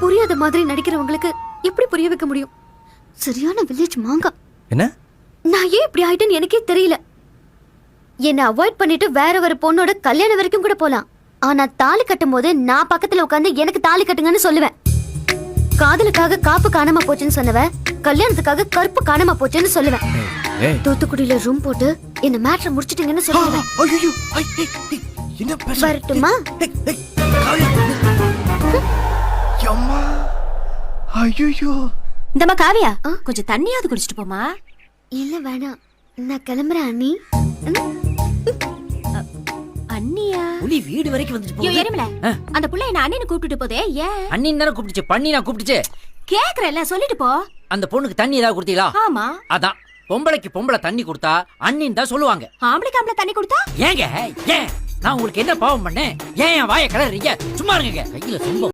புரியாத மாதிரி நடிக்கிறவங்களுக்கு எப்படி புரிய வைக்க முடியும்? சரியான வில்லேஜ் மாங்கா. என்ன? நான் ஏன் இப்படி ஆயிட்டேன்னு எனக்கே தெரியல. என்ன அவாய்ட் பண்ணிட்டு வேற ஒரு பொண்ணோட கல்யாணம் வரைக்கும் கூட போலாம். ஆனா தாலி கட்டும் போது நான் பக்கத்துல உட்காந்து எனக்கு தாலி கட்டுங்கன்னு சொல்லுவேன். காதலுக்காக காப்பு காணாம போச்சுன்னு சொன்னவ கல்யாணத்துக்காக கருப்பு காணாம போச்சுன்னு சொல்லுவேன். தூத்துக்குடியில ரூம் போட்டு இந்த மேட்டரை முடிச்சிட்டீங்கன்னு சொல்லுவேன். வரட்டுமா? இந்தம்மா காவியா, கொஞ்சம் தண்ணியாவது குடிச்சிட்டு போமா. இல்ல வேணாம், நான் கிளம்புறேன் அண்ணி. அண்ணியா? புலி வீடு வரைக்கும் வந்துட்டு ஐயோ, போகுது. எருமல, அந்த புள்ள என்ன அண்ணின்னு கூப்பிட்டுட்டு போதே, ஏன்? அண்ணின் தானே கூப்பிட்டுச்சு, பண்ணி நான் கூப்பிட்டுச்சு. கேக்குறேன்ல, சொல்லிட்டு போ. அந்த பொண்ணுக்கு தண்ணி ஏதாவது கொடுத்தீங்களா? ஆமா. அதான் பொம்பளைக்கு பொம்பளை தண்ணி கொடுத்தா அண்ணின் தான் சொல்லுவாங்க. ஆம்பளைக்கு ஆம்பளை தண்ணி கொடுத்தா? ஏங்க ஏன் நான் உங்களுக்கு என்ன பாவம் பண்ணேன்? ஏன் என் வாயை கிளறீங்க? சும்மா இருங்க, கையில சொம்பம்.